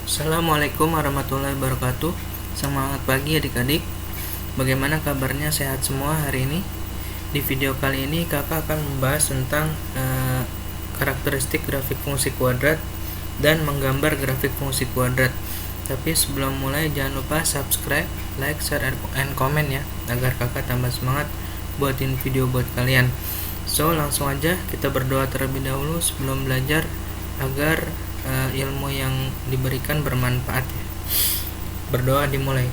Assalamualaikum warahmatullahi wabarakatuh. Semangat pagi adik-adik. Bagaimana kabarnya, sehat semua hari ini? Di video kali ini kakak akan membahas tentang karakteristik grafik fungsi kuadrat dan menggambar grafik fungsi kuadrat. Tapi sebelum mulai jangan lupa subscribe, like, share, and comment ya, agar kakak tambah semangat buatin video buat kalian. So langsung aja kita berdoa terlebih dahulu sebelum belajar agar ilmu yang diberikan bermanfaat ya. Berdoa dimulai.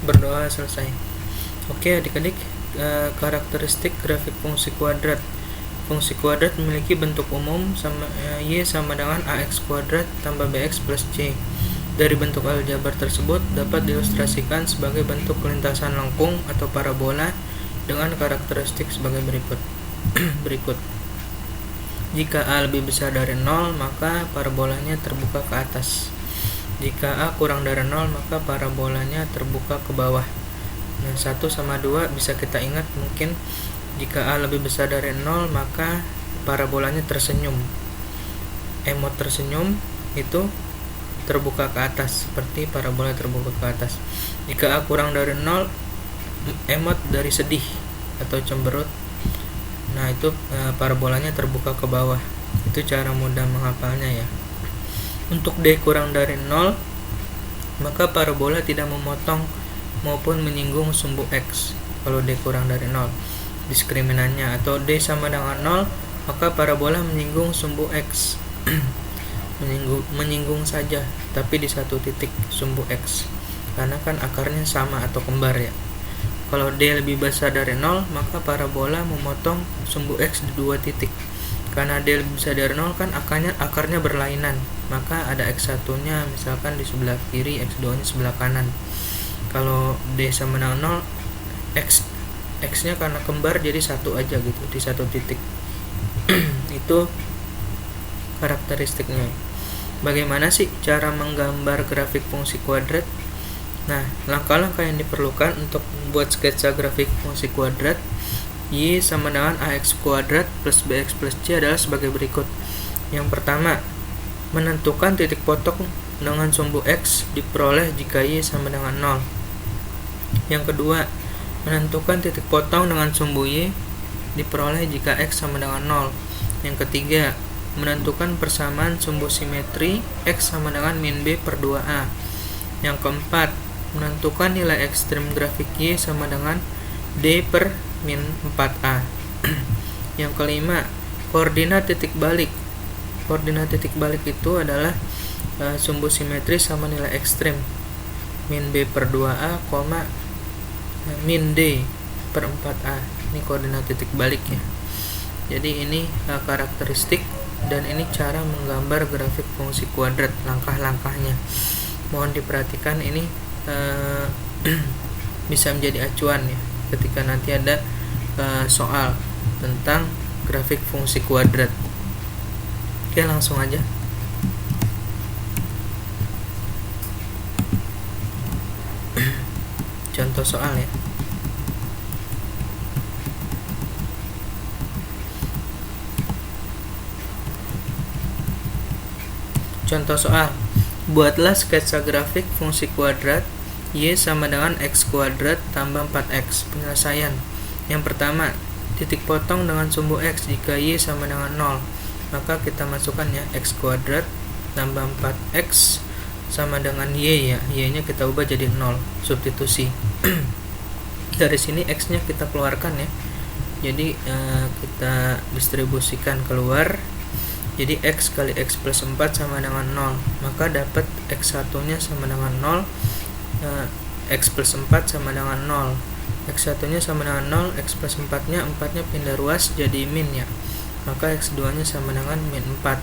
Berdoa selesai. Oke adik-adik, karakteristik grafik fungsi kuadrat. Fungsi kuadrat memiliki bentuk umum y sama dengan ax kuadrat tambah bx plus c. Dari bentuk aljabar tersebut dapat diilustrasikan sebagai bentuk lintasan lengkung atau parabola dengan karakteristik sebagai berikut. Jika A lebih besar dari 0, maka parabolanya terbuka ke atas. Jika A kurang dari 0, maka parabolanya terbuka ke bawah. Nah, 1 sama 2 bisa kita ingat mungkin jika A lebih besar dari 0, maka parabolanya tersenyum. Emot tersenyum itu terbuka ke atas, seperti parabola terbuka ke atas. Jika A kurang dari 0, emot dari sedih atau cemberut. Nah, itu parabolanya terbuka ke bawah. Itu cara mudah menghafalnya ya. Untuk D kurang dari 0, maka parabola tidak memotong maupun menyinggung sumbu X. Kalau D kurang dari 0, diskriminannya, atau D sama dengan 0, maka parabola menyinggung sumbu X. menyinggung saja, tapi di satu titik sumbu X, karena kan akarnya sama atau kembar ya. Kalau D lebih besar dari 0, maka parabola memotong sumbu X di dua titik. Karena D lebih besar dari 0 kan akarnya berlainan, maka ada X1 nya misalkan di sebelah kiri, X2 nya sebelah kanan. Kalau D sama dengan 0, X nya karena kembar jadi satu aja gitu, di satu titik. Itu karakteristiknya. Bagaimana sih cara menggambar grafik fungsi kuadrat? Nah, langkah-langkah yang diperlukan untuk membuat sketsa grafik fungsi kuadrat Y sama dengan ax kuadrat plus bx plus c adalah sebagai berikut. Yang pertama, menentukan titik potong dengan sumbu X diperoleh jika Y sama dengan 0. Yang kedua, menentukan titik potong dengan sumbu Y diperoleh jika X sama dengan 0. Yang ketiga, menentukan persamaan sumbu simetri X sama dengan min B per 2A. Yang keempat, menentukan nilai ekstrem grafik Y sama dengan D per min 4A. Yang kelima, koordinat titik balik. Koordinat titik balik itu adalah sumbu simetri sama nilai ekstrem min B per 2A, min D per 4A. Ini koordinat titik baliknya. Jadi ini karakteristik dan ini cara menggambar grafik fungsi kuadrat, langkah-langkahnya. Mohon diperhatikan, ini bisa menjadi acuan ya ketika nanti ada soal tentang grafik fungsi kuadrat. Oke, langsung aja. Contoh soal ya. Contoh soal, buatlah sketsa grafik fungsi kuadrat Y sama dengan X kuadrat tambah 4X. Penyelesaian. Yang pertama, titik potong dengan sumbu X jika Y sama dengan 0. Maka kita masukkan ya, X kuadrat tambah 4X sama dengan Y ya. Y nya kita ubah jadi 0, substitusi. Dari sini X nya kita keluarkan ya. Jadi kita distribusikan keluar. Jadi X kali X plus 4 sama dengan 0. Maka dapat X1 nya sama dengan 0, X plus 4 sama dengan 0. X1 nya sama dengan 0, X plus 4 nya, 4 nya pindah ruas jadi min ya. Maka X2 nya sama dengan min 4.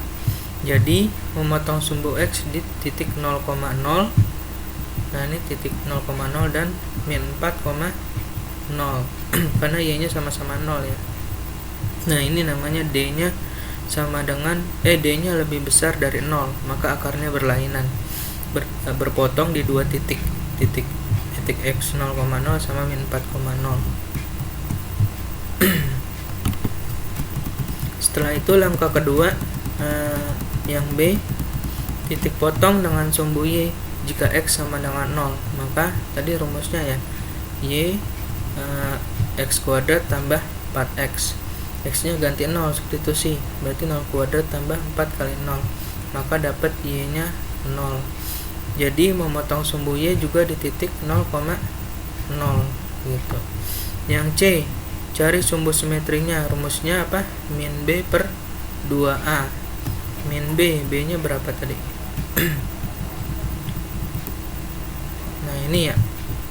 Jadi memotong sumbu X di titik 0,0. Nah, ini titik 0,0 dan min 4,0 karena Y nya sama-sama 0 ya. Nah, ini namanya D nya sama dengan D-nya lebih besar dari 0, maka akarnya berlainan, berpotong di dua titik titik X 0,0 sama min 4,0. Setelah itu langkah kedua, yang B, titik potong dengan sumbu Y jika X sama dengan 0. Maka tadi rumusnya ya, Y X kuadrat tambah 4X. X nya ganti 0, substitusi, berarti 0 kuadrat tambah 4 kali 0, maka dapat Y nya 0. Jadi memotong sumbu Y juga di titik 0,0 gitu. Yang C, cari sumbu simetrinya. Rumusnya apa? Min B per 2A. Min B, B nya berapa tadi? Nah ini ya,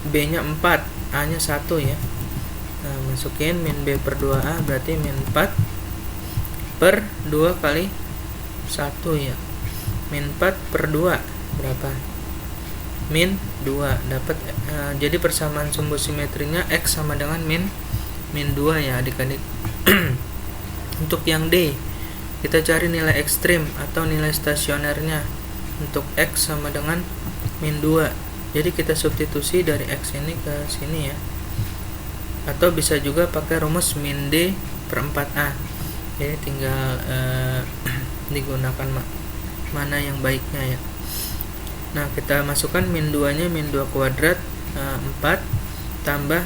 B nya 4, A nya 1 ya. Nah, masukin min B per 2A, berarti min 4 per 2 kali 1 ya. Min 4 per 2 berapa? Min 2. Dapat jadi persamaan sumbu simetrinya X sama dengan min 2 ya adik-adik. Untuk yang D, kita cari nilai ekstrim atau nilai stasionernya. Untuk X sama dengan min 2. Jadi kita substitusi dari X ini ke sini ya. Atau bisa juga pakai rumus min D per 4A. Jadi tinggal digunakan mana yang baiknya ya. Nah, kita masukkan min 2 nya, min 2 kuadrat 4 tambah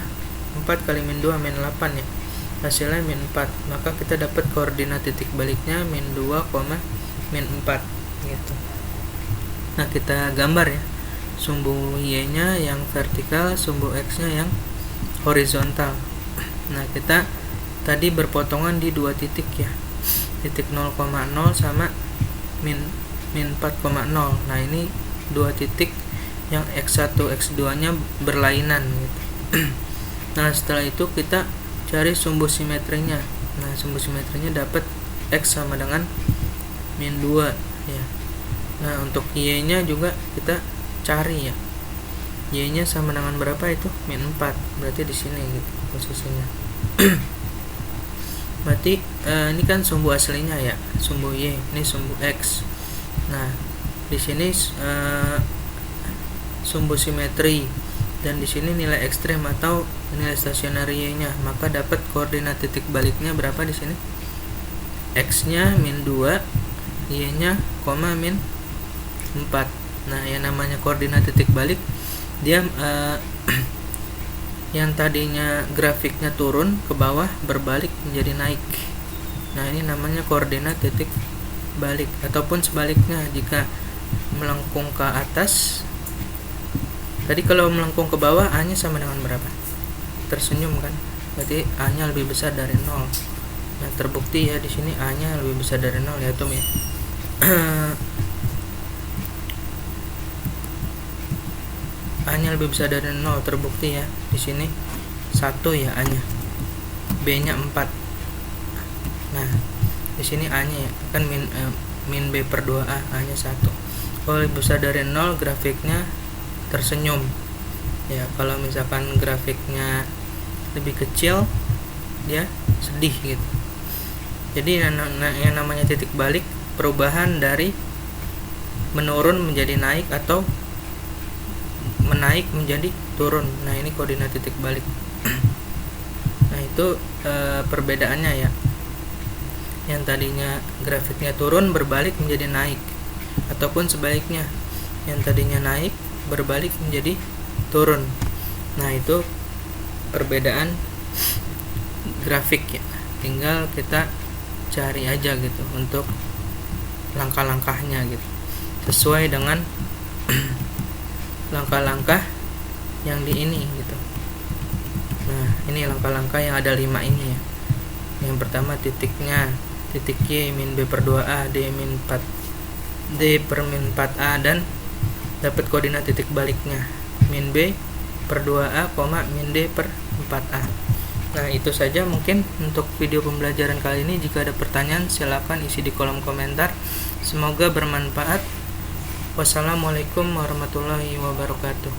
4 kali min 2 min 8 ya. Hasilnya min 4. Maka kita dapat koordinat titik baliknya min 2, min 4 gitu. Nah, kita gambar ya. Sumbu Y nya yang vertikal, sumbu X nya yang horizontal. Nah, kita tadi berpotongan di dua titik ya. Titik 0,0 sama min 4,0. Nah, ini dua titik yang X1, X2 nya berlainan gitu. Nah, setelah itu kita cari sumbu simetrinya. Nah, sumbu simetrinya dapat X sama dengan min 2 ya. Nah, untuk Y nya juga kita cari ya. Y nya sama dengan berapa itu? Min 4. Berarti di sini gitu posisinya. Berarti ini kan sumbu aslinya ya, sumbu Y, ini sumbu X. Nah, di sini sumbu simetri, dan di sini nilai ekstrem atau nilai stasioner Y nya. Maka dapat koordinat titik baliknya berapa di sini? X nya min 2, Y nya min 4. Nah, yang namanya koordinat titik balik, dia yang tadinya grafiknya turun ke bawah berbalik menjadi naik. Nah, ini namanya koordinat titik balik. Ataupun sebaliknya, jika melengkung ke atas, tadi kalau melengkung ke bawah A nya sama dengan berapa? Tersenyum kan, berarti A nya lebih besar dari 0. Nah, terbukti ya di sini A nya lebih besar dari 0 ya Tom ya. A nya lebih besar dari 0, terbukti ya. Di sini 1 ya A nya. B nya 4. Nah, di sini A nya ya, kan min B per 2A, A nya 1. Kalau lebih besar dari 0, grafiknya tersenyum. Ya, kalau misalkan grafiknya lebih kecil, dia sedih gitu. Jadi yang namanya titik balik, perubahan dari menurun menjadi naik atau menaik menjadi turun. Nah, ini koordinat titik balik. Nah, itu perbedaannya ya. Yang tadinya grafiknya turun berbalik menjadi naik, ataupun sebaliknya, yang tadinya naik berbalik menjadi turun. Nah, itu perbedaan grafik ya. Tinggal kita cari aja gitu untuk langkah-langkahnya gitu, sesuai dengan langkah-langkah yang di ini gitu. Nah, ini langkah-langkah yang ada 5 ini ya. Yang pertama titiknya, titik Y min B per 2A, D per min 4A, dan dapat koordinat titik baliknya min B per 2A, min D per 4A. Nah, itu saja mungkin untuk video pembelajaran kali ini. Jika ada pertanyaan, silakan isi di kolom komentar. Semoga bermanfaat. Wassalamualaikum warahmatullahi wabarakatuh.